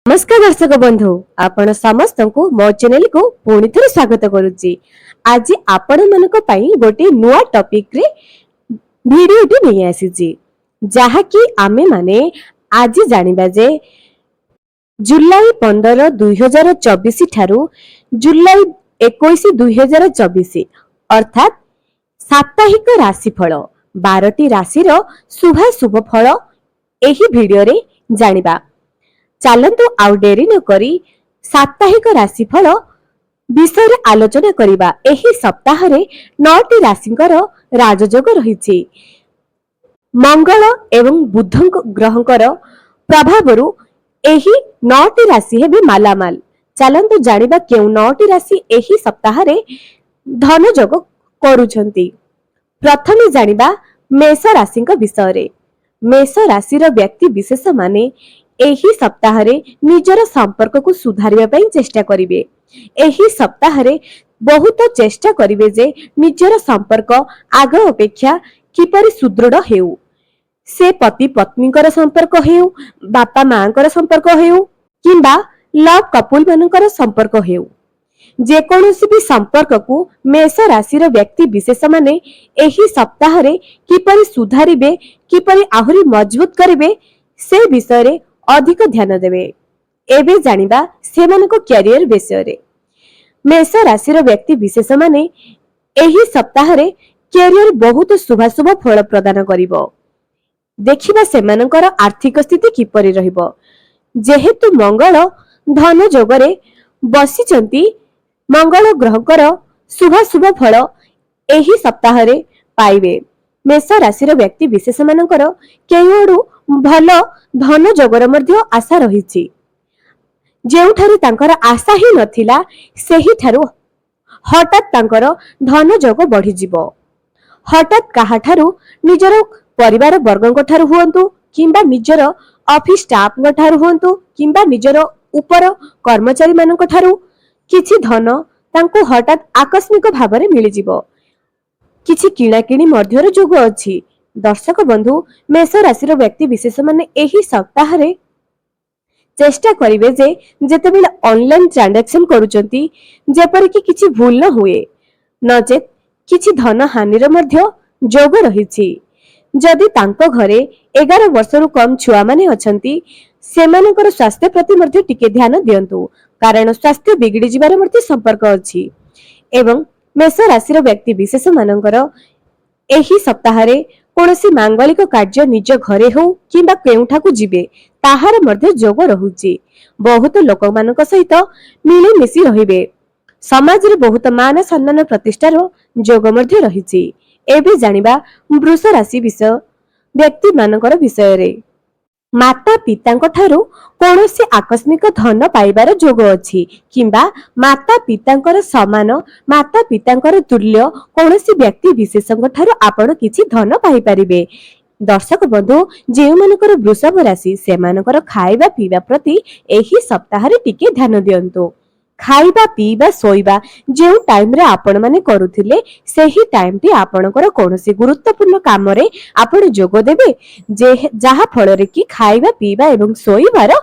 नमस्कार दर्शक बंधु आपण समस्त को मो चैनल को पुणी थे स्वागत करुच्ची। आज आपण मानक पई गोटे नुआ टॉपिक रे वीडियो टी नहीं आसी जहा कि आमे माने आज जानिबा जे जुलाई 15 2024 ठारू जुलाई 21 2024 अर्थात साप्ताहिक राशिफल 12टी राशि रो शुभ फल एही वीडियो रे जानिबा। चलतु आउ डेरी न करी साप्ताहिक राशिफल विषय आलोचना करिबा। एही सप्ताह रे 9टी राशिंकर राजयोग रहिछि। मंगल एवं बुध ग्रहंकर प्रभावरु एही 9टी राशि हेबि मालामाल। चलतु जानिबा केउ 9टी राशि एही सप्ताह रे धन योग करूछंती। प्रथमे जानिबा मेष राशिंक विषय रे। मेष राशि रो व्यक्ति विशेष माने एही सप्ताह रे निजर संपर्क को सुधारिबा पई चेष्टा करिवे। एही सप्ताह रे बहुत चेष्टा करिवे जे निजर संपर्क आग अपेक्षा किपरि सुदृढ़ हेउ। से पति पत्नीकर संपर्क हेउ, बापा मांकर संपर्क हेउ किंबा लव कपुल मानकर संपर्क हेउ, जे कोनोसी भी संपर्क को मेष राशि रो व्यक्ति विशेष माने एही सप्ताह रे किपरि सुधारिबे, किपरि आहुरी मजबूत करिवे से विषय रे अधिक ध्यान देवे। एबे जानिबा सेमानको कैरियर विषय रे। मेष राशि रो व्यक्ति विशेष माने एही सप्ताह रे कैरियर बहुत शुभ फल प्रदान करिवो। देखिबा सेमानकर आर्थिक स्थिति किपरि रहिबो। जेहेतु मंगल धन योग रे बसिचंती, मंगल ग्रहकर शुभ फल एही सप्ताह रे पाइबे। मेष राशि रो व्यक्ति विशेष मानकर केउडु भल धन जोगर मध्य आशा रहिछि। जेउठारु तांकर आशा ही नथिला सेही ठारु हठात तांकर धन जोग बढ़ी जिवो। हठात काहाठारु निजर परिवार वर्गंक ठारु हुअंतु किंबा निजर ऑफिस स्टाफ क ठारु हुअंतु किंबा निजर ऊपर कर्मचारी मानक ठारु किछि धन तांको हठात आकस्मिक भाबरे मिलि जिवो। किछि किणा किणी मध्यर जोग अछि। दर्शक बंधु, मेष राशि रो व्यक्ति विशेष माने एही सप्ताह रे चेष्टा करिवे जे जेतेबेले ऑनलाइन ट्रांजैक्शन करूचंती जेपरि कि किछि भूल न हुए, नचेत किछि धन हानि रो मध्य जोग रहिछि। जदि तांको घरे 11 वर्षरु कम छुआ माने अछंती, सेमानकर स्वास्थ्य प्रति मध्य टिके ध्यान दियंतु, कारण स्वास्थ्य बिगड़ी जिबार मध्य संपर्क अछि। एवं मेष राशि रो व्यक्ति विशेष मानकर एही सप्ताह रे कोनोसी मांगलिक कार्य निज घरे हो किंबा केउठा को जिबे ताहार मध्य जोग रहुछि। बहुत लोक मानक सहित मिली मिसी रहिबे। समाज रे बहुत मान सम्मान प्रतिष्ठार जोग मध्य रहिछि। एबे जानिबा वृष राशि विषय व्यक्ति मानकर विषय रे। माता पितांक ठारू कोनोसी आकस्मिक धन पाइबार जोग अछि किंबा माता पितांकर समान, माता पितांकर तुल्य कोनोसी व्यक्ति विशेषक ठारू आपण किछि धन पाइ परिबे। दर्शक बंधु, जे मानकर वृषभ राशि सेमानकर खाइबा पीबा प्रति एही सप्ताह रे टिके ध्यान दियंतु। खाइबा पीबा सोइबा जे टाइम रे आपण माने करूथिले सेही टाइम टी आपणकर कोनोसी गुरुत्वपूर्ण काम रे आपण जोग देबे, जे जहा फल रे कि खाइबा पीबा एवं सोइबार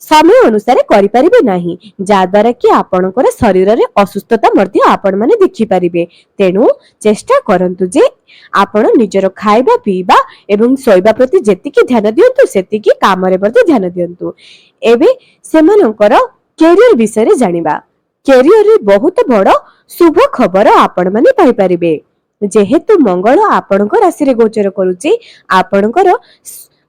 समय अनुसार करि परिबे नाही, जा द्वारा कि आपणकर शरीर रे असुस्थता मध्य आपण माने देखि परिबे। तेनु चेष्टा करंतु जे आपण निजर खाइबा पीबा एवं सोइबा प्रति जेतिकी ध्यान दियंतु सेतिकी काम रे मध्य ध्यान दियंतु। एबे सेमानकर कैरियर विषय रे जानिबा। कैरियर रे बहुत बड़ शुभ खबर आपण माने पाइ परिबे। जेहेतु मंगल आपणकर राशि रे गोचर करूची, आपणकर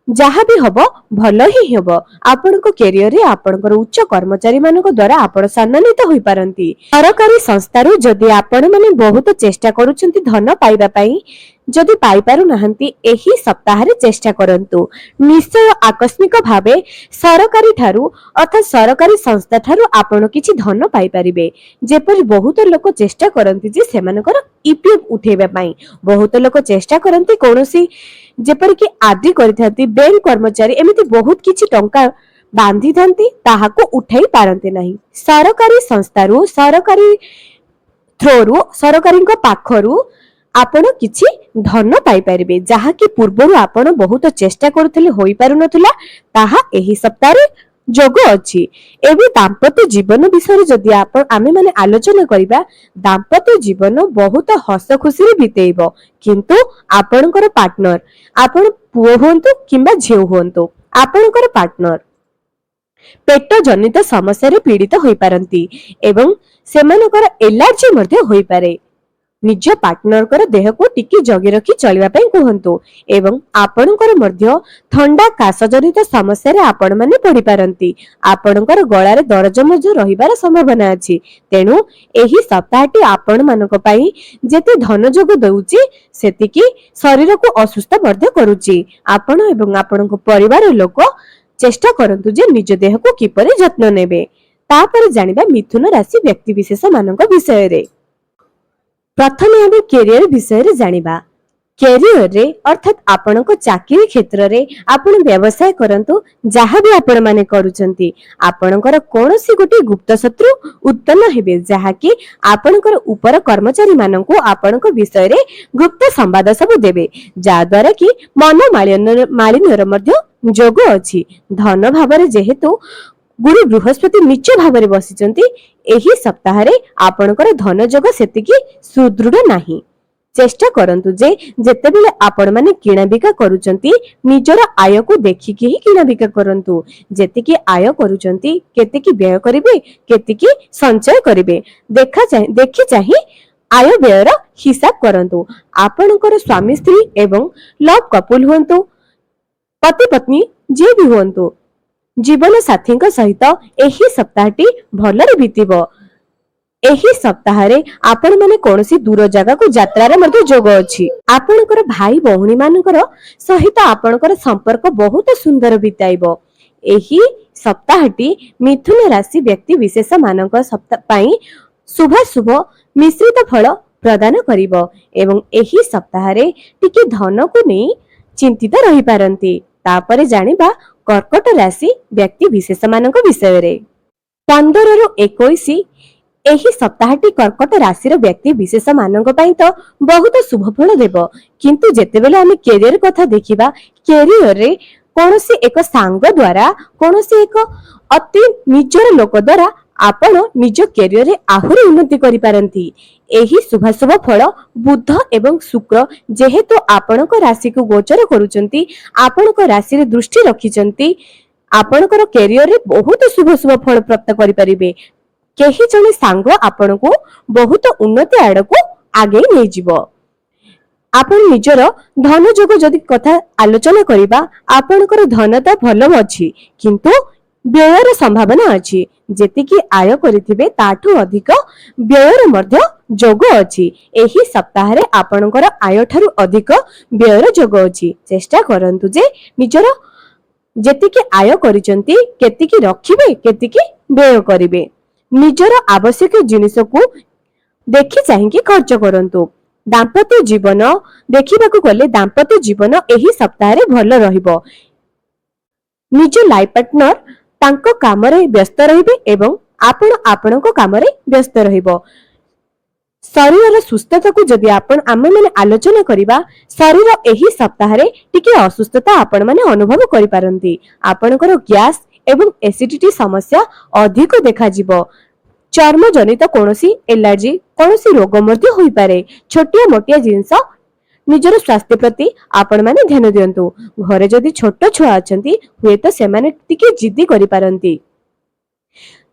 जहा भी हबो भलो ही हबो। आपनको कैरियर रे आपणकर उच्च कर्मचारी मानक द्वारा आपण सम्मानित होई पारंती। सरकारी संस्था रो जदि आपण माने बहुत चेष्टा करूचंती धन पाइबा पई, जदि पाई पारु नाहंती एही सप्ताह रे चेष्टा करंतु। निश्चय आकस्मिक भाबे सरकारी ठारू अर्थात सरकारी संस्था ठारू आपण किछि धन पाई परिबे। जेपरि बहुत लोक चेष्टा करंती जे सेमानकर ईपीएफ उठेबा पई, बहुत लोक चेष्टा करंती कोनोसी जेपरि कि आदि करिथांती, बैंक कर्मचारी एमिति बहुत किछि टंका बांधी थांती ताहाको उठाई पारंती नाही। सरकारी संस्था रू सरकारी थ्रोरू सरकारीଙ୍କ पाखरू आपण किछि धन पाई परिबे, जहा कि पूर्वरु आपण बहुत चेष्टा करथले होई पारु नथुला, ताहा एही सप्ताह रे ଯୋଗ ଅଛି। ଏବେ ଦାମ୍ପତ୍ୟ ଜୀବନ ବିଷୟରେ ଯଦି ଆମେ ମାନେ ଆଲୋଚନା କରିବା, ଦାମ୍ପତ୍ୟ ଜୀବନ ବହୁତ ହସ ଖୁସିରେ ବିତେଇବ, କିନ୍ତୁ ଆପଣଙ୍କର ପାର୍ଟନର, ଆପଣ ପୁଅ ହୁଅନ୍ତୁ କିମ୍ବା ଝିଅ ହୁଅନ୍ତୁ, ଆପଣଙ୍କର ପାର୍ଟନର ପେଟ ଜନିତ ସମସ୍ୟାରେ ପୀଡ଼ିତ ହୋଇପାରନ୍ତି ଏବଂ ସେମାନଙ୍କର ଏଲାର୍ଜି ମଧ୍ୟ ହୋଇପାରେ। ନିଜ ପାର୍ଟନରଙ୍କର ଦେହକୁ ଟିକେ ଜଗି ରଖି ଚଳିବା ପାଇଁ କୁହନ୍ତୁ ଏବଂ ଆପଣଙ୍କର ମଧ୍ୟ ଥଣ୍ଡା କାଶ ଜନିତ ସମସ୍ୟାରେ ଆପଣମାନେ ପଡ଼ିପାରନ୍ତି। ଆପଣଙ୍କର ଗଳାରେ ଦରଜ ମଧ୍ୟ ରହିବାର ସମ୍ଭାବନା ଅଛି। ତେଣୁ ଏହି ସପ୍ତାହଟି ଆପଣମାନଙ୍କ ପାଇଁ ଯେତେ ଧନ ଯୋଗ ଦେଉଛି, ସେତିକି ଶରୀରକୁ ଅସୁସ୍ଥ ମଧ୍ୟ କରୁଛି। ଆପଣ ଏବଂ ଆପଣଙ୍କ ପରିବାର ଲୋକ ଚେଷ୍ଟା କରନ୍ତୁ ଯେ ନିଜ ଦେହକୁ କିପରି ଯତ୍ନ ନେବେ। ତାପରେ ଜାଣିବା ମିଥୁନ ରାଶି ବ୍ୟକ୍ତିବିଶେଷ ମାନଙ୍କ ବିଷୟରେ। ପ୍ରଥମେ ଆମେ କ୍ୟାରିୟର ବିଷୟରେ ଜାଣିବା। କ୍ୟାରିୟରରେ ଅର୍ଥାତ୍ ଆପଣଙ୍କ ଚାକିରି କ୍ଷେତ୍ରରେ ଆପଣ ବ୍ୟବସାୟ କରନ୍ତୁ, ଯାହା ବି ଆପଣ ମାନେ କରୁଛନ୍ତି, ଆପଣଙ୍କର କୌଣସି ଗୋଟେ ଗୁପ୍ତ ଶତ୍ରୁ ଉତ୍ପନ୍ନ ହେବେ, ଯାହାକି ଆପଣଙ୍କର ଉପର କର୍ମଚାରୀ ମାନଙ୍କୁ ଆପଣଙ୍କ ବିଷୟରେ ଗୁପ୍ତ ସମ୍ବାଦ ସବୁ ଦେବେ, ଯାହାଦ୍ୱାରା କି ମାଳିନ୍ୟର ମଧ୍ୟ ଯୋଗ ଅଛି। ଧନ ଭାବରେ ଯେହେତୁ ଗୁରୁ ବୃହସ୍ପତି ନିଚ ଭାବରେ ବସିଛନ୍ତି, ଏହି ସପ୍ତାହରେ ଆପଣଙ୍କର ଧନ ଯୋଗ ସେତିକି ସୁଦୃଢ ନାହିଁ। ଚେଷ୍ଟା କରନ୍ତୁ ଯେ ଯେତେବେଳେ ଆପଣ ମାନେ କିଣାବିକା କରୁଛନ୍ତି, ନିଜର ଆୟକୁ ଦେଖିକି ହିଁ କିଣାବିକା କରନ୍ତୁ। ଯେତିକି ଆୟ କରୁଛନ୍ତି, କେତିକି ବ୍ୟୟ କରିବେ, କେତିକି ସଞ୍ଚୟ କରିବେ, ଦେଖି ଚାହିଁ ଆୟ ବ୍ୟୟର ହିସାବ କରନ୍ତୁ। ଆପଣଙ୍କର ସ୍ୱାମୀ ସ୍ତ୍ରୀ ଏବଂ ଲଭ୍ କପୁଲ ହୁଅନ୍ତୁ, ପତି ପତ୍ନୀ ଯିଏ ବି ହୁଅନ୍ତୁ, ଜୀବନ ସାଥୀଙ୍କ ସହିତ ଏହି ସପ୍ତାହଟି ଭଲରେ ବିତିବ। ଏହି ସପ୍ତାହରେ ଆପଣ ମାନେ କୌଣସି ଦୂର ଜାଗାକୁ ଯାତ୍ରାର ମଧ୍ୟ ଯୋଗ ଅଛି। ଆପଣଙ୍କର ଭାଇ ଭଉଣୀ ମାନଙ୍କର ସହିତ ଆପଣଙ୍କର ସମ୍ପର୍କ ବହୁତ ସୁନ୍ଦର ବିତାଇବ। ଏହି ସପ୍ତାହଟି ମିଥୁନ ରାଶି ବ୍ୟକ୍ତି ବିଶେଷ ମାନଙ୍କ ପାଇଁ ଶୁଭାଶୁଭ ମିଶ୍ରିତ ଫଳ ପ୍ରଦାନ କରିବ ଏବଂ ଏହି ସପ୍ତାହରେ ଟିକେ ଧନକୁ ନେଇ ଚିନ୍ତିତ ରହିପାରନ୍ତି। ତାପରେ ଜାଣିବା କର୍କଟ ରାଶି ବ୍ୟକ୍ତି ବିଶେଷ ମାନଙ୍କ ବିଷୟରେ। 15 ରୁ 21 ଏହି ସପ୍ତାହଟି କର୍କଟ ରାଶିର ବ୍ୟକ୍ତି ବିଶେଷ ମାନଙ୍କ ପାଇଁ ତ ବହୁତ ଶୁଭ ଫଳ ଦେବ, କିନ୍ତୁ ଯେତେବେଳେ ଆମେ କ୍ୟାରିୟର କଥା ଦେଖିବା, କ୍ୟାରିୟରରେ କୌଣସି ଏକ ସାଙ୍ଗ ଦ୍ୱାରା, କୌଣସି ଏକ ଅତି ନିଜର ଲୋକ ଦ୍ୱାରା ଆପଣ ନିଜ କ୍ୟାରିୟରରେ ଆହୁରି ଉନ୍ନତି କରିପାରନ୍ତି। ଏହି ଶୁଭାଶୁଭ ଫଳ ବୁଧ ଏବଂ ଶୁକ୍ର ଯେହେତୁ ଆପଣଙ୍କ ରାଶିକୁ ଗୋଚର କରୁଛନ୍ତି, ଆପଣଙ୍କ ରାଶିରେ ଦୃଷ୍ଟି ରଖିଛନ୍ତି, ଆପଣଙ୍କର କ୍ୟାରିୟରରେ ବହୁତ ଶୁଭ ଫଳ ପ୍ରାପ୍ତ କରିପାରିବେ। କେହି ଜଣେ ସାଙ୍ଗ ଆପଣଙ୍କୁ ବହୁତ ଉନ୍ନତି ଆଡକୁ ଆଗେଇ ନେଇଯିବ। ଆପଣ ନିଜର ଧନ ଯୋଗ ଯଦି କଥା ଆଲୋଚନା କରିବା, ଆପଣଙ୍କର ଧନତା ଭଲ ଅଛି, କିନ୍ତୁ ବ୍ୟୟର ସମ୍ଭାବନା ଅଛି। ଯେତିକି ଆୟ କରିଥିବେ ତାଠୁ ଅଧିକ ବ୍ୟୟର ମଧ୍ୟ ଯୋଗ ଅଛି। ଏହି ସପ୍ତାହରେ ଆପଣଙ୍କର ଆୟ ଠାରୁ ଅଧିକ ବ୍ୟୟର ଯୋଗ ଅଛି। ଚେଷ୍ଟା କରନ୍ତୁ ଯେ ନିଜର ଯେତିକି ଆୟ କରିଛନ୍ତି, କେତିକି ରଖିବେ, କେତିକି ବ୍ୟୟ କରିବେ। ନିଜର ଆବଶ୍ୟକ ଜିନିଷକୁ ଦେଖି ଚାହିଁକି ଖର୍ଚ୍ଚ କରନ୍ତୁ। ଦାମ୍ପତ୍ୟ ଜୀବନ ଦେଖିବାକୁ ଗଲେ, ଦାମ୍ପତ୍ୟ ଜୀବନ ଏହି ସପ୍ତାହରେ ଭଲ ରହିବ। ନିଜ ଲାଇଫ ପାର୍ଟନର ତାଙ୍କ କାମରେ ବ୍ୟସ୍ତ ରହିବେ ଏବଂ ଆପଣ ଆପଣଙ୍କ କାମରେ ବ୍ୟସ୍ତ ରହିବ। ଶରୀରର ସୁସ୍ଥତାକୁ ଯଦି ଆମେ ମାନେ ଆଲୋଚନା କରିବା, ଶରୀର ଏହି ସପ୍ତାହରେ ଟିକେ ଅସୁସ୍ଥତା ଆପଣ ମାନେ ଅନୁଭବ କରିପାରନ୍ତି। ଆପଣଙ୍କର ଗ୍ୟାସ୍ ଏବଂ ଏସିଡିଟି ସମସ୍ୟା ଅଧିକ ଦେଖାଯିବ। ଚର୍ମ ଜନିତ କୌଣସି ଏଲାର୍ଜି, କୌଣସି ରୋଗ ମଧ୍ୟ ହୋଇପାରେ। ଛୋଟିଆ ମୋଟିଆ ଜିନିଷ ନିଜର ସ୍ୱାସ୍ଥ୍ୟ ପ୍ରତି ଆପଣ ମାନେ ଧ୍ୟାନ ଦିଅନ୍ତୁ। ଘରେ ଯଦି ଛୋଟ ଛୁଆ ଅଛନ୍ତି, ହୁଏତ ସେମାନେ ଟିକେ ଜିଦି କରିପାରନ୍ତି।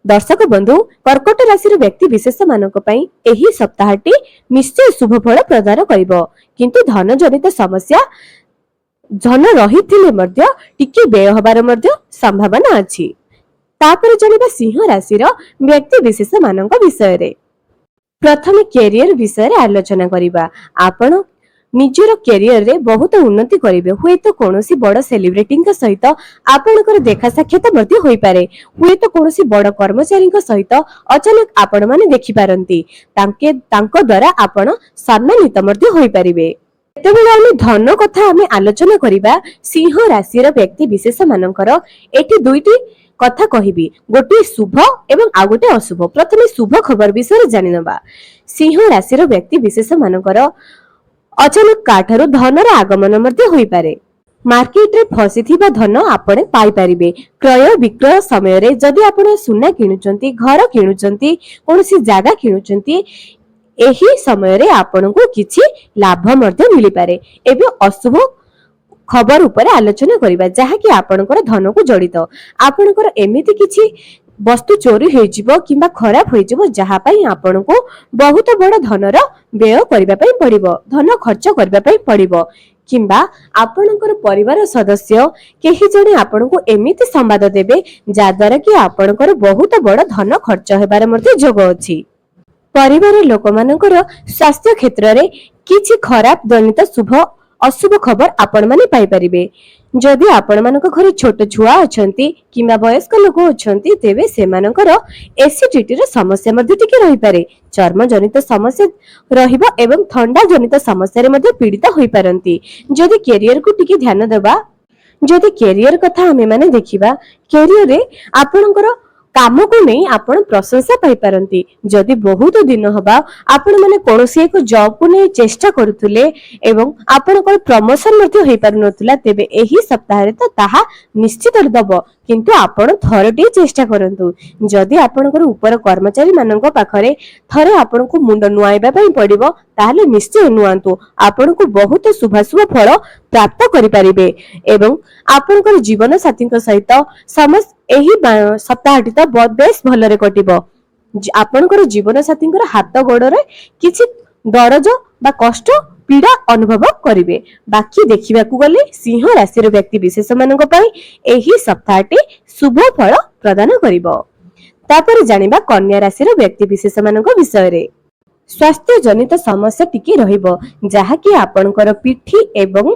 ଦର୍ଶକ ବନ୍ଧୁ, କର୍କଟ ରାଶିର ବ୍ୟକ୍ତି ବିଶେଷ ମାନଙ୍କ ପାଇଁ ଏହି ସପ୍ତାହଟି ନିଶ୍ଚୟ ଶୁଭ ଫଳ ପ୍ରଦାନ କରିବ, କିନ୍ତୁ ଧନ ଜନିତ ସମସ୍ୟା, ଧନ ରହିଥିଲେ ମଧ୍ୟ ଟିକେ ବ୍ୟୟ ହେବାର ମଧ୍ୟ ସମ୍ଭାବନା ଅଛି। ତାପରେ ଜାଣିବା ସିଂହ ରାଶିର ବ୍ୟକ୍ତି ବିଶେଷ ମାନଙ୍କ ବିଷୟରେ। ପ୍ରଥମେ କ୍ୟାରିୟର ବିଷୟରେ ଆଲୋଚନା କରିବା। ଆପଣ ନିଜର କ୍ୟାରିୟରରେ ବହୁତ ଉନ୍ନତି କରିବେ। ହୁଏତ କୌଣସି ବଡ଼ ସେଲିବ୍ରିଟିଙ୍କ ସହିତ ଆପଣଙ୍କର ଦେଖା ସାକ୍ଷାତ ମଧ୍ୟ ହୋଇପାରେ। ହୁଏତ କୌଣସି ବଡ଼ କର୍ମଚାରୀଙ୍କ ସହିତ ଅଚାନକ ଆପଣ ମାନେ ଦେଖିପାରନ୍ତି। ତାଙ୍କ ଦ୍ୱାରା ଆପଣ ସମ୍ମାନିତ ମଧ୍ୟ ହୋଇପାରିବେ। ଯେତେବେଳେ ଆମେ ଧନ କଥା ଆଲୋଚନା କରିବା, ସିଂହ ରାଶିର ବ୍ୟକ୍ତି ବିଶେଷ ମାନଙ୍କର ଏଠି ଦୁଇଟି କଥା କହିବି, ଗୋଟିଏ ଶୁଭ ଏବଂ ଆଉ ଗୋଟିଏ ଅଶୁଭ। ପ୍ରଥମେ ଶୁଭ ଖବର ବିଷୟରେ ଜାଣିନେବା। ସିଂହ ରାଶିର ବ୍ୟକ୍ତି ବିଶେଷ ମାନଙ୍କର ଅଚାନକ କାଠାରୁ ଧନର ଆଗମନ ମଧ୍ୟ ହୋଇପାରେ। मार्केट रे फसीथिबा धन आपण पाई परिबे। क्रय विक्रय समय रे जदि आपण सुना किणुचंती, घर किणुचंती, कोनोसी जागा किणुचंती, एही समय रे आपनको किछि लाभ मध्ये मिली पारे। एबे अशुभ खबर ऊपर आलोचना करिबा जहा कि आपनकर धन को जड़ित। आपनकर एमिति किछि वस्तु चोरी होई जिवो किंबा खराब होई जिवो जहा पई आपनको बहुत बड़ धनर व्यय करिबा पई पड़िबो, धन खर्च करिबा पई पड़िबो। किंबा आपनकर परिवार सदस्य केही जणे आपनको एमिति संवाद देबे जा द्वारा कि आपनकर बहुत बड़ धन खर्च हेबार मध्ये जोग अछि। परिवार लोक मानकर स्वास्थ्य क्षेत्र रे किछि खराब जनित शुभ अशुभ खबर आपण माने पाई परिबे। जदि आपण मानक घरे छोट छुआ अछंती किंबा वयस्क लोक अछंती तेबे सेमानकर एसिडिटी रे समस्या मध्ये टिके रहि पारे, चर्म जनित समस्या रहिबो एवं ठंडा जनित समस्या रे मध्ये पीड़ित होई पारंती। जदि कैरियर को टिके ध्यान देबा, जदि कैरियर कथा हमें माने देखिबा, कैरियर रे आपणकर काम को नहीं आपण प्रशंसा पाई पारंती। जदि बहुत दिन हबा आपण माने कोनोसी एक जॉब को नहीं चेष्टा करूथुले एवं आपणकर प्रमोशन मध्ये होई पारु नथुला तेबे एही सप्ताह रे तो ताहा निश्चित दबो, किंतु आपण थरटी चेष्टा करंतु। जदि आपणकर ऊपर कर्मचारी मानक पाखरे थरे आपणको मुंड नुआइबा पई पड़िबो ताहले निश्चय नुआंतु, आपणको बहुत शुभाशुभ फल प्राप्त करि परिबे। एवं आपणकर जीवन साथी सहित समस्त एही सप्ताहटी तो बेस भलरे कटिबो। आपणकर जीवन साथी हाथ गोड़े किछि दरज बा कष्ट पीड़ा अनुभव करिवे। बाकी देखिबा को गले सिंह राशि व्यक्ति विशेष मानक पई एही सप्ताहटी शुभ फल प्रदान करिवो। तापर जानिबा कन्या राशि व्यक्ति विशेष मानक विषय रे। स्वास्थ्य जनित समस्या टिकी रहिबो जहा कि आपणकर पिठी एवं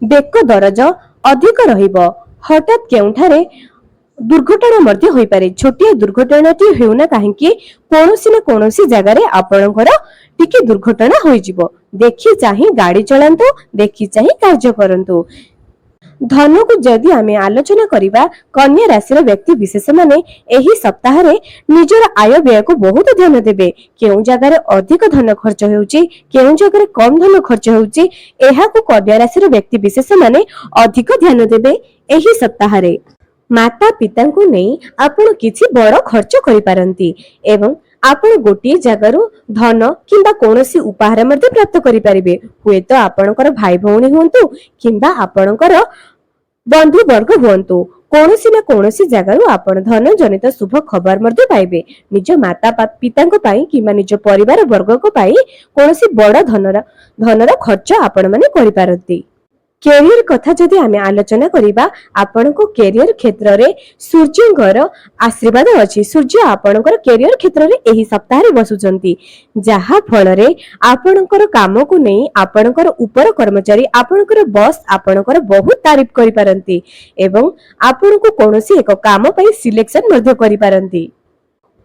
बेक दरज अधिक रहिबो। हठात केउठारे दुर्घटना मध्य होई पारे। छोटिया दुर्घटनाटी हेउना काहेकि कोनोसी न कोनोसी जगह रे आपणकर टिके दुर्घटना होई जिवो। देखि चाहि गाड़ी चलांतु, देखि चाहि कार्य करंतु। धन को जदि आमे आलोचना करिबा, कन्या राशि व्यक्ति विशेष माने एही सप्ताह रे निजर आय व्यय को बहुत ध्यान देबे। केउ जगह रे अधिक धन खर्च हेउची, केउ जगह रे कम धन खर्च हेउची, एहा को कन्या राशि व्यक्ति विशेष माने अधिक ध्यान देबे। एही सप्ताह रे माता पिता को नहीं आपण किछि बड़ खर्च करि पारंती एवं आपण गोटे जगारु धन किंबा कोनोसी उपहार मध्ये प्राप्त करि परिबे। हुए तो आपणकर भाई भौणी हुंतु किंबा आपणकर बंधु वर्ग हुंतु, कोनोसी न कोनोसी जगारु आपण धन जनित शुभ खबर मध्ये पाइबे। निज माता पिता को पाई किंबा निज परिवार वर्ग को पाई कोनोसी बड़ धनर खर्च आपण माने करि पारंती। कैरियर कथा जदि आमे आलोचना करिबा, आपनको कैरियर क्षेत्र रे सूर्यंकर आशीर्वाद अछि। सूर्य आपणकर कैरियर क्षेत्र रे एही सप्ताह रे बसुचंती, जहा फल रे आपणकर काम को नहीं आपणकर ऊपर कर्मचारी आपणकर बॉस आपणकर बहुत तारीफ करि पारंती एवं आपनको कोनोसी एक काम पई सिलेक्शन मध्ये करि पारंती।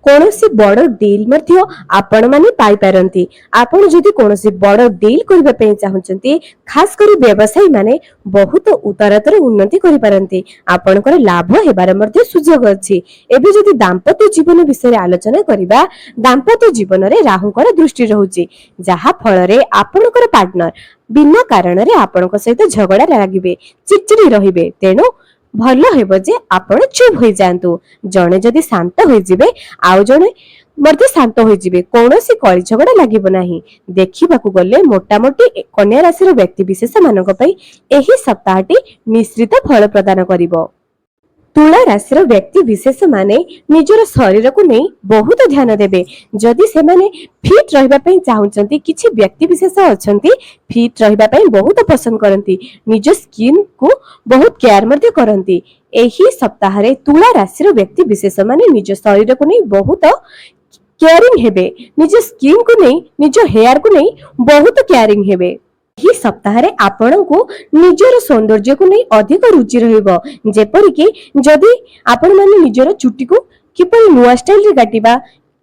कोनोसी बड़ डील मध्ये आपण माने पाई पारंती। आपण जदि कोनोसी बड़ डील करबा पई चाहउचंती, खास करी व्यवसायी माने बहुत उतरतर उन्नति करि पारंती। आपणकर लाभ हेबार मध्ये सुयोग अछि। एबे जदि दाम्पत्य जीवन विषय आलोचना करिबा, दाम्पत्य जीवन रे राहुकर दृष्टि रहउची, जहा फल रे आपणकर पार्टनर बिना कारण रे आपणक सहित झगड़ा लागिबे, चिड़चिड़ी रहिबे। तेनु भल हेबो जे आपण चुप होई जांतु। जणे जदि शांत होई जिबे आउ जणे मध्ये शांत होई जिबे, कोनोसी कଳି झगड़ा लागिबो नाही। देखिबाकू गले मोटा मोटी कन्या राशि व्यक्ति विशेष मानक पई एही सप्ताहटी मिश्रित फल प्रदान करिवो। तुला राशि व्यक्ति विशेष माने निजर शरीर को नहीं बहुत ध्यान देबे। जदि से माने फिट रहिबा पई चाहुचंती, किछि व्यक्ति विशेष अछंती फिट रहिबा पई बहुत पसंद करंती, निज स्किन को बहुत केयर मध्ये करंती। एही सप्ताह रे तुला राशि व्यक्ति विशेष माने निज शरीर को नहीं बहुत केयरिंग हेबे, निज स्किन को नहीं निज हेयर को नहीं बहुत केयरिंग हेबे। ही सप्ताह रे आपण को निजर सौंदर्य को नहीं अधिक रुचि रहिबो। जेपरि कि जदि आपण माने निजर चुट्टी को किपरि नुआ स्टाइल रे काटिबा,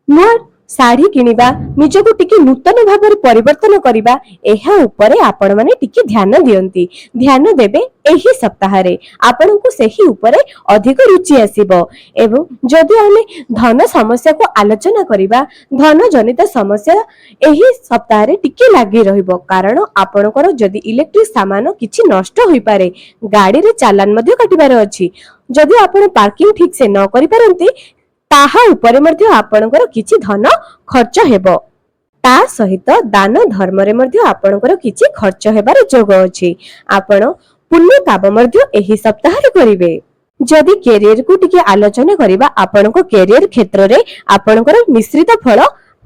नुआ ଶାଢୀ କିଣିବା, ନିଜକୁ ଟିକେ ନୂତନ ଭାବରେ ପରିବର୍ତ୍ତନ କରିବା, ଏହା ଉପରେ ଆପଣ ମାନେ ଟିକେ ଧ୍ୟାନ ଦିଅନ୍ତି। ଧ୍ୟାନ ଦେବେ ଏହି ସପ୍ତାହରେ ଆପଣଙ୍କୁ ସେହି ଉପରେ ଅଧିକ ରୁଚି ଆସିବ। ଏବଂ ଯଦି ଆମେ ଧନ ସମସ୍ୟାକୁ ଆଲୋଚନା କରିବା, ଧନ ଜନିତ ସମସ୍ୟା ଏହି ସପ୍ତାହରେ ଟିକେ ଲାଗି ରହିବ। କାରଣ ଆପଣଙ୍କର ଯଦି ଇଲେକ୍ଟ୍ରିକ ସାମାନ କିଛି ନଷ୍ଟ ହୋଇପାରେ, ଗାଡିରେ ଚାଲାନ ମଧ୍ୟ କାଟିବାର ଅଛି। ଯଦି ଆପଣ ପାର୍କିଂ ଠିକ ସେ ନ କରିପାରନ୍ତି, ତାହା ଉପରେ ମଧ୍ୟ ଆପଣଙ୍କର କିଛି ଧନ ଖର୍ଚ୍ଚ ହେବ। ତା ସହିତ ଦାନ ଧର୍ମରେ ମଧ୍ୟ ଆପଣଙ୍କର କିଛି ଖର୍ଚ୍ଚ ହେବାର ଯୋଗ ଅଛି। ଆପଣ ପୁଣ୍ୟ କାମ ମଧ୍ୟ ଏହି ସପ୍ତାହରେ କରିବେ। ଯଦି କ୍ୟାରିୟରକୁ ଟିକେ ଆଲୋଚନା କରିବା, ଆପଣଙ୍କ କ୍ୟାରିୟର କ୍ଷେତ୍ରରେ ଆପଣଙ୍କର ମିଶ୍ରିତ ଫଳ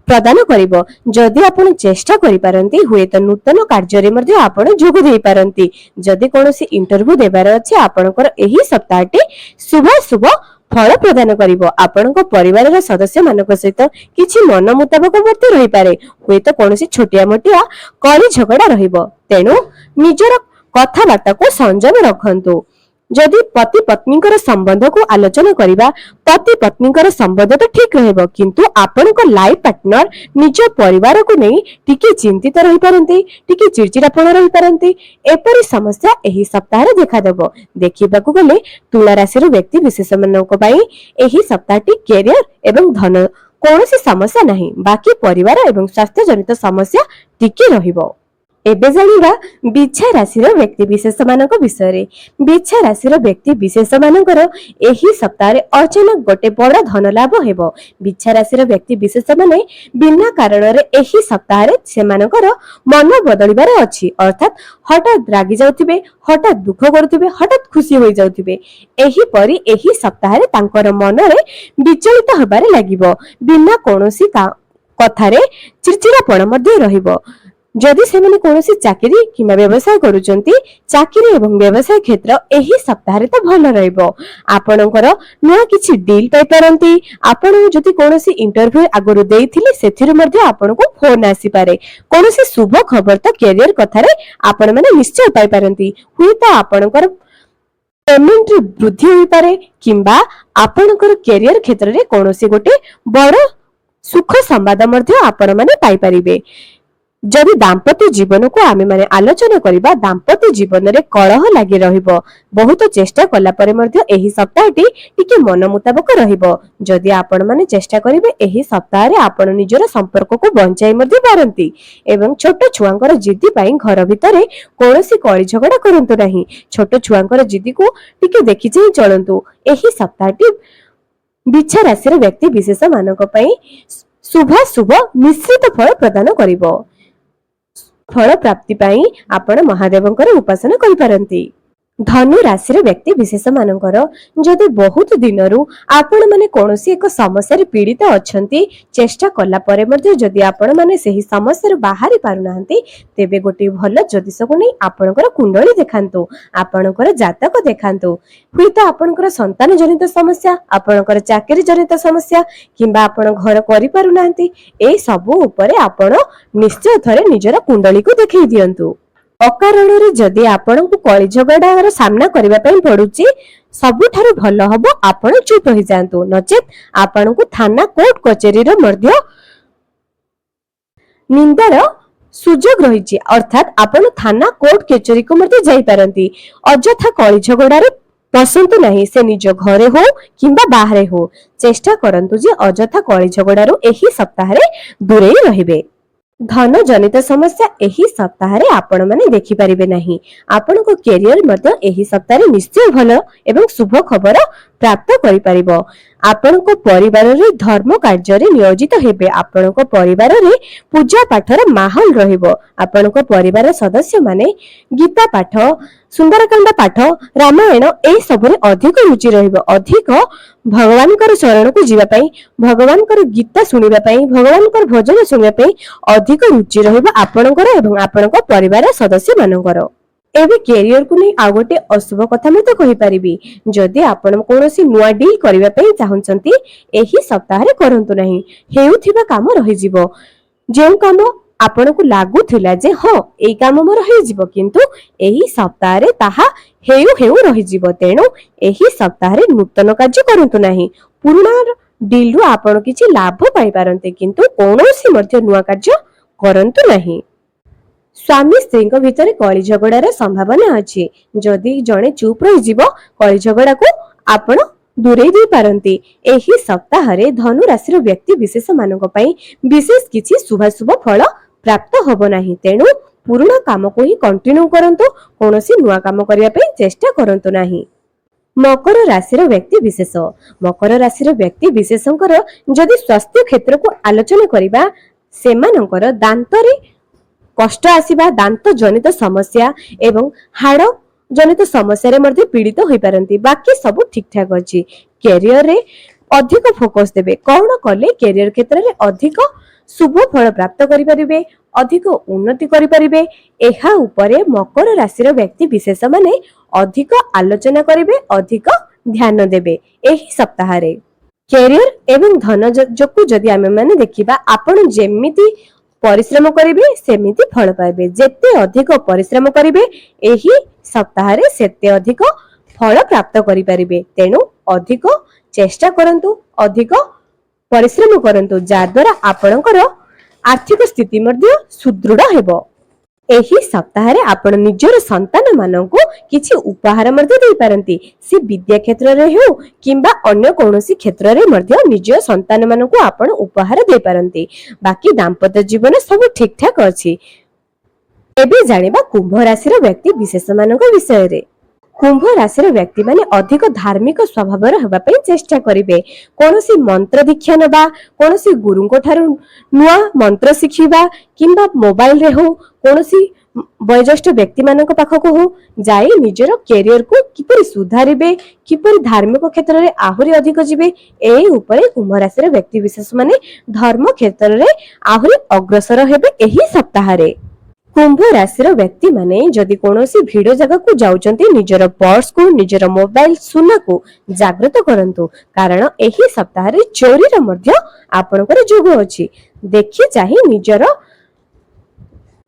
ପ୍ରଦାନ କରିବ। ଯଦି ଆପଣ ଚେଷ୍ଟା କରିପାରନ୍ତି, ହୁଏତ ନୂତନ କାର୍ଯ୍ୟରେ ମଧ୍ୟ ଆପଣ ଯୋଗ ଦେଇପାରନ୍ତି। ଯଦି କୌଣସି ଇଣ୍ଟରଭ୍ୟୁ ଦେବାର ଅଛି, ଆପଣଙ୍କର ଏହି ସପ୍ତାହଟି ଶୁଭ ଫଳ ପ୍ରଦାନ କରିବ। ଆପଣଙ୍କ ପରିବାରର ସଦସ୍ୟମାନଙ୍କ ସହିତ କିଛି ମନ ମୁତାବକ ମଧ୍ୟ ରହିପାରେ। ହୁଏତ କୌଣସି ଛୋଟିଆ ମୋଟିଆ କଳି ଝଗଡା ରହିବ। ତେଣୁ ନିଜର କଥାବାର୍ତ୍ତାକୁ ସଂଯମ ରଖନ୍ତୁ। ଯଦି ପତି ପତ୍ନୀଙ୍କର ସମ୍ବନ୍ଧକୁ ଆଲୋଚନା କରିବା, ପତି ପତ୍ନୀଙ୍କର ସମ୍ବନ୍ଧ ତ ଠିକ ରହିବ, କିନ୍ତୁ ଆପଣଙ୍କ ଲାଇଫ ପାର୍ଟନର ନିଜ ପରିବାରକୁ ନେଇ ଟିକେ ଚିନ୍ତିତ ରହିପାରନ୍ତି, ଟିକେ ଚିଡଚିଡାପଣ ରହିପାରନ୍ତି। ଏପରି ସମସ୍ୟା ଏହି ସପ୍ତାହରେ ଦେଖାଦେବ। ଦେଖିବାକୁ ଗଲେ ତୁଳା ରାଶିର ବ୍ୟକ୍ତି ବିଶେଷ ମାନଙ୍କ ପାଇଁ ଏହି ସପ୍ତାହଟି କ୍ୟାରିୟର ଏବଂ ଧନ କୌଣସି ସମସ୍ୟା ନାହିଁ, ବାକି ପରିବାର ଏବଂ ସ୍ୱାସ୍ଥ୍ୟ ଜନିତ ସମସ୍ୟା ଟିକେ ରହିବ। ଏବେ ଜାଣିବା ବିଛା ରାଶିର ବ୍ୟକ୍ତି ବିଶେଷ ମାନଙ୍କ ବିଷୟରେ। ବିଛା ରାଶିର ବ୍ୟକ୍ତି ବିଶେଷ ମାନଙ୍କର ଏହି ସପ୍ତାହରେ ଅଚାନକ ଗୋଟେ ବଡ ଧନ ଲାଭ ହେବ। ବିଛା ରାଶିର ବ୍ୟକ୍ତି ବିଶେଷ ମାନେ ବିନା କାରଣରେ ଏହି ସପ୍ତାହରେ ସେମାନଙ୍କର ମନ ବଦଳିବାର ଅଛି। ଅର୍ଥାତ୍ ହଠାତ୍ ରାଗି ଯାଉଥିବେ, ହଠାତ୍ ଦୁଃଖ କରୁଥିବେ, ହଠାତ୍ ଖୁସି ହୋଇଯାଉଥିବେ। ଏହିପରି ଏହି ସପ୍ତାହରେ ତାଙ୍କର ମନରେ ବିଚଳିତ ହେବାରେ ଲାଗିବ। ବିନା କୌଣସି କଥାରେ ଚିଡଚିଡାପଣ ମଧ୍ୟ ରହିବ। ଯଦି ସେମାନେ କୌଣସି ଚାକିରି କିମ୍ବା ବ୍ୟବସାୟ କରୁଛନ୍ତି, ଚାକିରି ଏବଂ ବ୍ୟବସାୟ କ୍ଷେତ୍ର ଏହି ସପ୍ତାହରେ ତ ଭଲ ରହିବ। ଆପଣଙ୍କର ନୂଆ କିଛି ଡିଲ୍ ପାଇପାରନ୍ତି। ଆପଣ ଯଦି କୌଣସି ଇଣ୍ଟରଭ୍ୟୁ ଆଗରୁ ଦେଇଥିଲେ, ସେଥିରୁ ମଧ୍ୟ ଆପଣଙ୍କୁ ଫୋନ ଆସିପାରେ। କୌଣସି ଶୁଭ ଖବର ତ କ୍ୟାରିୟର କଥାରେ ଆପଣ ମାନେ ନିଶ୍ଚୟ ପାଇପାରନ୍ତି। ହୁଏତ ଆପଣଙ୍କର ପେମେଣ୍ଟରେ ବୃଦ୍ଧି ହୋଇପାରେ, କିମ୍ବା ଆପଣଙ୍କର କ୍ୟାରିୟର କ୍ଷେତ୍ରରେ କୌଣସି ଗୋଟେ ବଡ ସୁଖ ସମ୍ବାଦ ମଧ୍ୟ ଆପଣ ମାନେ ପାଇପାରିବେ। ଯଦି ଦାମ୍ପତ୍ୟ ଜୀବନକୁ ଆମେ ମାନେ ଆଲୋଚନା କରିବା, ଦାମ୍ପତ୍ୟ ଜୀବନରେ କଳହ ଲାଗି ରହିବ। ବହୁତ ଚେଷ୍ଟା କଲା ପରେ ମଧ୍ୟ ଏହି ସପ୍ତାହଟି ଟିକେ ମନ ମୁତାବକ ରହିବ। ଯଦି ଆପଣ ମାନେ ଚେଷ୍ଟା କରିବେ, ଏହି ସପ୍ତାହରେ ଆପଣ ନିଜର ସମ୍ପର୍କକୁ ବଞ୍ଚାଇ ମଧ୍ୟ ପାରନ୍ତି। ଏବଂ ଛୋଟ ଛୁଆଙ୍କର ଜିଦି ପାଇଁ ଘର ଭିତରେ କୌଣସି କଳି ଝଗଡା କରନ୍ତୁ ନାହିଁ। ଛୋଟ ଛୁଆଙ୍କର ଜିଦିକୁ ଟିକେ ଦେଖି ଚାହିଁ ଚଳନ୍ତୁ। ଏହି ସପ୍ତାହଟି ବିଛା ରାଶିର ବ୍ୟକ୍ତି ବିଶେଷ ମାନଙ୍କ ପାଇଁ ଶୁଭ ମିଶ୍ରିତ ଫଳ ପ୍ରଦାନ କରିବ। ଫଳ ପ୍ରାପ୍ତି ପାଇଁ ଆପଣ ମହାଦେବଙ୍କର ଉପାସନା କରିପାରନ୍ତି। ଧନୁ ରାଶିର ବ୍ୟକ୍ତି ବିଶେଷ ମାନଙ୍କର ଯଦି ବହୁତ ଦିନରୁ ଆପଣ ମାନେ କୌଣସି ଏକ ସମସ୍ୟାରେ ପୀଡିତ ଅଛନ୍ତି, ଚେଷ୍ଟା କଲା ପରେ ମଧ୍ୟ ଯଦି ଆପଣ ମାନେ ସେହି ସମସ୍ୟାରୁ ବାହାରି ପାରୁନାହାନ୍ତି, ତେବେ ଗୋଟିଏ ଭଲ ଜ୍ୟୋତିଷକୁ ନେଇ ଆପଣଙ୍କର କୁଣ୍ଡଳୀ ଦେଖାନ୍ତୁ, ଆପଣଙ୍କର ଜାତକ ଦେଖାନ୍ତୁ। ହୁଏତ ଆପଣଙ୍କର ସନ୍ତାନ ଜନିତ ସମସ୍ୟା, ଆପଣଙ୍କର ଚାକିରି ଜନିତ ସମସ୍ୟା, କିମ୍ବା ଆପଣ ଘର କରିପାରୁନାହାନ୍ତି, ଏହି ସବୁ ଉପରେ ଆପଣ ନିଶ୍ଚୟ ଥରେ ନିଜର କୁଣ୍ଡଳୀକୁ ଦେଖେଇ ଦିଅନ୍ତୁ। ଅକାରଣରେ ଯଦି ଆପଣଙ୍କୁ କଳି ଝଗଡାର ସାମ୍ନା କରିବା ପାଇଁ ପଡୁଛି, ସବୁଠାରୁ ଭଲ ହବ ଆପଣ ଚୁପ ରହିଯାଆନ୍ତୁ। ନଚେତ ଆପଣଙ୍କୁ ଥାନା କୋର୍ଟ କଚେରୀର ମଧ୍ୟ ନିନ୍ଦାର ସୁଯୋଗ ରହିଛି। ଅର୍ଥାତ୍ ଆପଣ ଥାନା କୋର୍ଟ କଚେରୀକୁ ମଧ୍ୟ ଯାଇପାରନ୍ତି। ଅଯଥା କଳି ଝଗଡାରେ ପଶନ୍ତୁ ନାହିଁ, ସେ ନିଜ ଘରେ ହଉ କିମ୍ବା ବାହାରେ ହଉ। ଚେଷ୍ଟା କରନ୍ତୁ ଯେ ଅଯଥା କଳି ଝଗଡାରୁ ଏହି ସପ୍ତାହରେ ଦୂରେଇ ରହିବେ। ଧନ ଜନିତ ସମସ୍ୟା ଏହି ସପ୍ତାହରେ ଆପଣ ମାନେ ଦେଖିପାରିବେ ନାହିଁ। ଆପଣଙ୍କ କ୍ୟାରିୟର ମଧ୍ୟ ଏହି ସପ୍ତାହରେ ନିଶ୍ଚୟ ଭଲ ଏବଂ ଶୁଭ ଖବର ପ୍ରାପ୍ତ କରିପାରିବ। ଆପଣଙ୍କ ପରିବାରରେ ଧର୍ମ କାର୍ଯ୍ୟରେ ନିୟୋଜିତ ହେବେ। ଆପଣଙ୍କ ପରିବାରରେ ପୂଜା ପାଠର ମାହୋଲ ରହିବ। ଆପଣଙ୍କ ପରିବାର ସଦସ୍ୟ ମାନେ ଗୀତା ପାଠ, ସୁନ୍ଦରକାଣ୍ଡ ପାଠ, ରାମାୟଣ ଏହି ସବୁରେ ଅଧିକ ରୁଚି ରହିବ। ଅଧିକ ଭଗବାନଙ୍କର ଶରଣକୁ ଯିବା ପାଇଁ, ଭଗବାନଙ୍କର ଗୀତା ଶୁଣିବା ପାଇଁ, ଭଗବାନଙ୍କର ଭଜନ ଶୁଣିବା ପାଇଁ ଅଧିକ ରୁଚି ରହିବ ଆପଣଙ୍କର ଏବଂ ଆପଣଙ୍କ ପରିବାର ସଦସ୍ୟ ମାନଙ୍କର। ଏବେ କ୍ୟାରିୟରକୁ ନେଇ ଆଉ ଗୋଟେ ଅଶୁଭ କଥା ମଧ୍ୟ କହିପାରିବି। ଯଦି ଆପଣ କୌଣସି ନୂଆ ଡିଲ୍ କରିବା ପାଇଁ ଚାହୁଁଛନ୍ତି, ଏହି ସପ୍ତାହରେ କରନ୍ତୁ ନାହିଁ। ହେଉଥିବା କାମ ରହିଯିବ। ଯେଉଁ କାମ ଆପଣଙ୍କୁ ଲାଗୁଥିଲା ଯେ ହଁ ଏଇ କାମ ମୋର ହେଇଯିବ, କିନ୍ତୁ ଏହି ସପ୍ତାହରେ ତାହା ହେଉ ରହିଯିବ। ତେଣୁ ଏହି ସପ୍ତାହରେ ନୂତନ କାର୍ଯ୍ୟ କରନ୍ତୁ ନାହିଁ। ପୁରୁଣା ଡିଲରୁ ଆପଣ କିଛି ଲାଭ ପାଇପାରନ୍ତି, କିନ୍ତୁ କୌଣସି ମଧ୍ୟ ନୂଆ କାର୍ଯ୍ୟ କରନ୍ତୁ ନାହିଁ। ସ୍ୱାମୀ ସ୍ତ୍ରୀଙ୍କ ଭିତରେ କଳି ଝଗଡାର ସମ୍ଭାବନା ଅଛି। ଯଦି ଜଣେ ଚୁପ୍ ରହିଯିବ, କଳି ଝଗଡାକୁ ଆପଣ ଦୂରେଇ ଦେଇ ପାରନ୍ତି। ଏହି ସପ୍ତାହରେ ଧନୁ ରାଶିର ବ୍ୟକ୍ତି ବିଶେଷ ମାନଙ୍କ ପାଇଁ ବିଶେଷ କିଛି ଶୁଭାଶୁଭ ଫଳ ପ୍ରାପ୍ତ ହେବ ନାହିଁ। ତେଣୁ ପୁରୁଣା କାମକୁ ହିଁ କଣ୍ଟିନ୍ୟୁ କରନ୍ତୁ, କୌଣସି ନୂଆ କାମ କରିବା ପାଇଁ ଚେଷ୍ଟା କରନ୍ତୁ ନାହିଁ। ମକର ରାଶିର ବ୍ୟକ୍ତି ବିଶେଷ। ମକର ରାଶିର ବ୍ୟକ୍ତି ବିଶେଷଙ୍କର ଯଦି ସ୍ୱାସ୍ଥ୍ୟ କ୍ଷେତ୍ରକୁ ଆଲୋଚନା କରିବା, ସେମାନଙ୍କର ଦାନ୍ତରେ କଷ୍ଟ ଆସିବା, ଦାନ୍ତ ଜନିତ ସମସ୍ୟା ଏବଂ ହାଡ଼ ଜନିତ ସମସ୍ୟାରେ ମଧ୍ୟ ପୀଡ଼ିତ ହୋଇପାରନ୍ତି। ବାକି ସବୁ ଠିକ୍ ଠାକ୍ ଅଛି। କ୍ୟାରିୟରରେ ଅଧିକ ଫୋକସ ଦେବେ। କଣ କଲେ କ୍ୟାରିୟର କ୍ଷେତ୍ରରେ ଅଧିକ ଶୁଭ ଫଳ ପ୍ରାପ୍ତ କରିପାରିବେ, ଅଧିକ ଉନ୍ନତି କରିପାରିବେ, ଏହା ଉପରେ ମକର ରାଶିର ବ୍ୟକ୍ତି ବିଶେଷ ମାନେ ଅଧିକ ଆଲୋଚନା କରିବେ, ଅଧିକ ଧ୍ୟାନ ଦେବେ ଏହି ସପ୍ତାହରେ। କ୍ୟାରିୟର ଏବଂ ଧନ ଯୋଗକୁ ଯଦି ଆମେ ମାନେ ଦେଖିବା, ଆପଣ ଯେମିତି ପରିଶ୍ରମ କରିବେ ସେମିତି ଫଳ ପାଇବେ। ଯେତେ ଅଧିକ ପରିଶ୍ରମ କରିବେ ଏହି ସପ୍ତାହରେ ସେତେ ଅଧିକ ଫଳ ପ୍ରାପ୍ତ କରିପାରିବେ। ତେଣୁ ଅଧିକ ଚେଷ୍ଟା କରନ୍ତୁ, ଅଧିକ ପରିଶ୍ରମ କରନ୍ତୁ, ଯାଦ୍ୱାରା ଆପଣଙ୍କର ଆର୍ଥିକ ସ୍ଥିତି ମଧ୍ୟ ସୁଦୃଢ ହେବ। ଏହି ସପ୍ତାହରେ ଆପଣ ନିଜର ସନ୍ତାନ ମାନଙ୍କୁ କିଛି ଉପହାର ମଧ୍ୟ ଦେଇପାରନ୍ତି। ସେ ବିଦ୍ୟା କ୍ଷେତ୍ରରେ ହେଉ କିମ୍ବା ଅନ୍ୟ କୌଣସି କ୍ଷେତ୍ରରେ ମଧ୍ୟ ନିଜ ସନ୍ତାନ ମାନଙ୍କୁ ଆପଣ ଉପହାର ଦେଇପାରନ୍ତି। ବାକି ଦାମ୍ପତ୍ୟ ଜୀବନ ସବୁ ଠିକ୍ ଠାକ୍ ଅଛି। ଏବେ ଜାଣିବା କୁମ୍ଭ ରାଶିର ବ୍ୟକ୍ତି ବିଶେଷ ମାନଙ୍କ ବିଷୟରେ। କୁମ୍ଭ ରାଶିର ବ୍ୟକ୍ତିମାନେ ଅଧିକ ଧାର୍ମିକ ସ୍ୱଭାବର ହେବା ପାଇଁ ଚେଷ୍ଟା କରିବେ। କୌଣସି ମନ୍ତ୍ର ଦୀକ୍ଷା ନେବା, କୌଣସି ଗୁରୁଙ୍କ ଠାରୁ ନୂଆ ମନ୍ତ୍ର ଶିଖିବା କିମ୍ବା ମୋବାଇଲରେ ହଉ କୌଣସି ବୟୋଜ୍ୟେଷ୍ଠ ବ୍ୟକ୍ତିମାନଙ୍କ ପାଖକୁ ହଉ ଯାଇ ନିଜର କ୍ୟାରିୟରକୁ କିପରି ସୁଧାରିବେ, କିପରି ଧାର୍ମିକ କ୍ଷେତ୍ରରେ ଆହୁରି ଅଧିକ ଯିବେ, ଏହି ଉପରେ କୁମ୍ଭ ରାଶିର ବ୍ୟକ୍ତି ବିଶେଷ ମାନେ ଧର୍ମ କ୍ଷେତ୍ରରେ ଆହୁରି ଅଗ୍ରସର ହେବେ ଏହି ସପ୍ତାହରେ। କୁମ୍ଭ ରାଶିର ବ୍ୟକ୍ତି ମାନେ ଯଦି କୌଣସି ଭିଡ଼ ଜାଗାକୁ ଯାଉଛନ୍ତି, ନିଜର ପର୍ସକୁ, ନିଜର ମୋବାଇଲ ସୁନାକୁ ଜାଗ୍ରତ କରନ୍ତୁ, କାରଣ ଏହି ସପ୍ତାହରେ ଚୋରିର ମଧ୍ୟ ଆପଣଙ୍କର ଯୋଗ ଅଛି। ଦେଖି ଚାହିଁ ନିଜର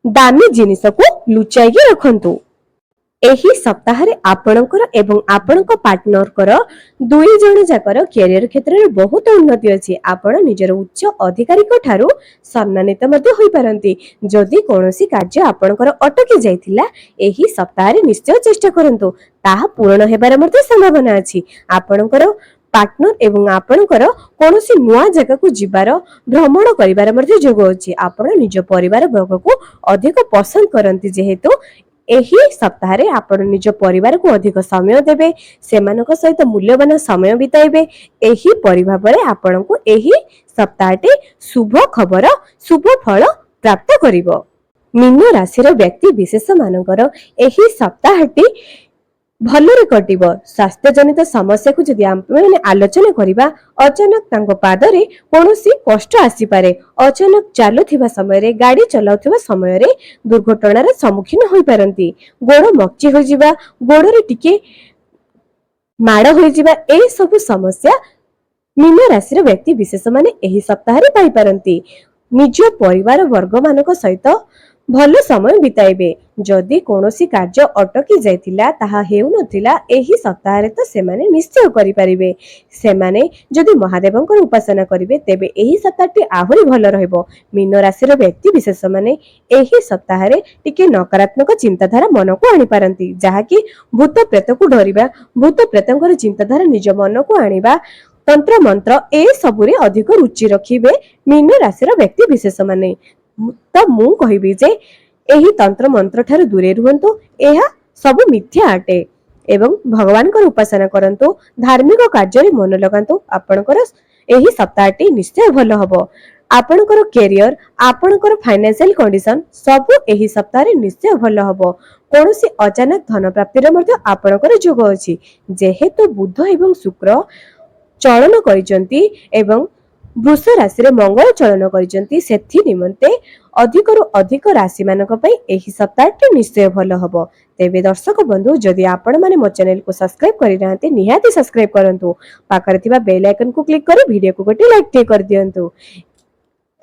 ଦାମୀ ଜିନିଷକୁ ଲୁଚାଇକି ରଖନ୍ତୁ। ଏହି ସପ୍ତାହରେ ଆପଣଙ୍କର ଏବଂ ଆପଣଙ୍କ ପାର୍ଟନରଙ୍କର ଦୁଇ ଜଣ ଯାକର କ୍ୟାରିୟର କ୍ଷେତ୍ରରେ ବହୁତ ଉନ୍ନତି ଅଛି। ଆପଣ ନିଜର ଉଚ୍ଚ ଅଧିକାରୀଙ୍କ ଠାରୁ ସମ୍ମାନିତ ମଧ୍ୟ ହୋଇପାରନ୍ତି। ଯଦି କୌଣସି କାର୍ଯ୍ୟ ଆପଣଙ୍କର ଅଟକି ଯାଇଥିଲା, ଏହି ସପ୍ତାହରେ ନିଶ୍ଚୟ ଚେଷ୍ଟା କରନ୍ତୁ, ତାହା ପୂରଣ ହେବାର ମଧ୍ୟ ସମ୍ଭାବନା ଅଛି। ଆପଣଙ୍କର ପାର୍ଟନର ଏବଂ ଆପଣଙ୍କର କୌଣସି ନୂଆ ଜାଗାକୁ ଯିବାର, ଭ୍ରମଣ କରିବାର ମଧ୍ୟ ଯୋଗ ଅଛି। ଆପଣ ନିଜ ପରିବାର ବର୍ଗକୁ ଅଧିକ ପସନ୍ଦ କରନ୍ତି, ଯେହେତୁ ଏହି ସପ୍ତାହରେ ଆପଣ ନିଜ ପରିବାରକୁ ଅଧିକ ସମୟ ଦେବେ, ସେମାନଙ୍କ ସହିତ ମୂଲ୍ୟବାନ ସମୟ ବିତାଇବେ। ଏହିପରି ଭାବରେ ଆପଣଙ୍କୁ ଏହି ସପ୍ତାହଟି ଶୁଭ ଖବର, ଶୁଭ ଫଳ ପ୍ରାପ୍ତ କରିବ। ମୀନ ରାଶିର ବ୍ୟକ୍ତି ବିଶେଷ ମାନଙ୍କର ଏହି ସପ୍ତାହଟି ଭଲରେ କଟିବ। ସ୍ୱାସ୍ଥ୍ୟ ଜନିତ ସମସ୍ୟାକୁ ଯଦି ଆମେ ଆଲୋଚନା କରିବା, ଅଚାନକ ତାଙ୍କ ପାଦରେ କୌଣସି କଷ୍ଟ ଆସିପାରେ। ଅଚାନକ ଚାଲୁଥିବା ସମୟରେ, ଗାଡି ଚଲାଉଥିବା ସମୟରେ ଦୁର୍ଘଟଣାର ସମ୍ମୁଖୀନ ହୋଇପାରନ୍ତି। ଗୋଡ଼ ମକଚି ହୋଇଯିବା, ଗୋଡ଼ରେ ଟିକେ ମାଡ଼ ହୋଇଯିବା, ଏହି ସବୁ ସମସ୍ୟା ମୀନ ରାଶିର ବ୍ୟକ୍ତି ବିଶେଷ ମାନେ ଏହି ସପ୍ତାହରେ ପାଇପାରନ୍ତି। ନିଜ ପରିବାର ବର୍ଗ ମାନଙ୍କ ସହିତ ଭଲ ସମୟ ବିତାଇବେ। ଯଦି କୌଣସି କାର୍ଯ୍ୟ ଅଟକି ଯାଇଥିଲା, ତାହା ହେଉନଥିଲା, ଏହି ସପ୍ତାହରେ ତ ସେମାନେ ନିଶ୍ଚୟ କରିପାରିବେ। ସେମାନେ ଯଦି ମହାଦେବଙ୍କର ଉପାସନା କରିବେ, ତେବେ ଏହି ସପ୍ତାହଟି ଆହୁରି ଭଲ ରହିବ। ମୀନ ରାଶିର ବ୍ୟକ୍ତି ବିଶେଷ ମାନେ ଏହି ସପ୍ତାହରେ ଟିକେ ନକାରାତ୍ମକ ଚିନ୍ତାଧାରା ମନକୁ ଆଣିପାରନ୍ତି, ଯାହାକି ଭୂତ ପ୍ରେତକୁ ଡରିବା, ଭୂତ ପ୍ରେତଙ୍କର ଚିନ୍ତାଧାରା ନିଜ ମନକୁ ଆଣିବା, ତନ୍ତ୍ର ମନ୍ତ୍ର ଏସବୁରେ ଅଧିକ ରୁଚି ରଖିବେ ମୀନ ରାଶିର ବ୍ୟକ୍ତି ବିଶେଷ ମାନେ। ତ ମୁଁ କହିବି ଯେ ଏହି ତନ୍ତ୍ର ମନ୍ତ୍ର ଠାରୁ ଦୂରେଇ ରୁହନ୍ତୁ, ଏହା ସବୁ ମିଥ୍ୟା ଅଟେ ଏବଂ ଭଗବାନଙ୍କର ଉପାସନା କରନ୍ତୁ, ଧାର୍ମିକ କାର୍ଯ୍ୟରେ ମନ ଲଗାନ୍ତୁ। ଆପଣଙ୍କର ଏହି ସପ୍ତାହଟି ନିଶ୍ଚୟ ଭଲ ହବ। ଆପଣଙ୍କର କ୍ୟାରିୟର, ଆପଣଙ୍କର ଫାଇନାନ୍ସିଆଲ କଣ୍ଡିସନ ସବୁ ଏହି ସପ୍ତାହରେ ନିଶ୍ଚୟ ଭଲ ହବ। କୌଣସି ଅଚାନକ ଧନ ପ୍ରାପ୍ତିର ମଧ୍ୟ ଆପଣଙ୍କର ଯୋଗ ଅଛି। ଯେହେତୁ ବୁଧ ଏବଂ ଶୁକ୍ର ଚଳନ କରିଛନ୍ତି ଏବଂ ବୃଷ ରାଶିରେ ମଙ୍ଗଳ ଚଳନ କରିଛନ୍ତି, ସେଥି ନିମନ୍ତେ ଅଧିକରୁ ଅଧିକ ରାଶି ମାନଙ୍କ ପାଇଁ ଏହି ସପ୍ତାହଟି ନିଶ୍ଚୟ ଭଲ ହବ। ତେବେ ଦର୍ଶକ ବନ୍ଧୁ, ଯଦି ଆପଣ ମାନେ ମୋ ଚ୍ୟାନେଲକୁ ସବସ୍କ୍ରାଇବ କରିନାହାନ୍ତି, ନିହାତି ସବସ୍କ୍ରାଇବ କରନ୍ତୁ। ପାଖରେ ଥିବା ବେଲ ଆଇକନକୁ କ୍ଲିକ୍ କରି ଭିଡିଓକୁ ଗୋଟେ ଲାଇକ୍ ଟିକେ କରିଦିଅନ୍ତୁ।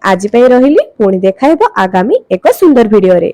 ଆଜି ପାଇଁ ରହିଲି, ପୁଣି ଦେଖା ହେବ ଆଗାମୀ ଏକ ସୁନ୍ଦର ଭିଡିଓରେ।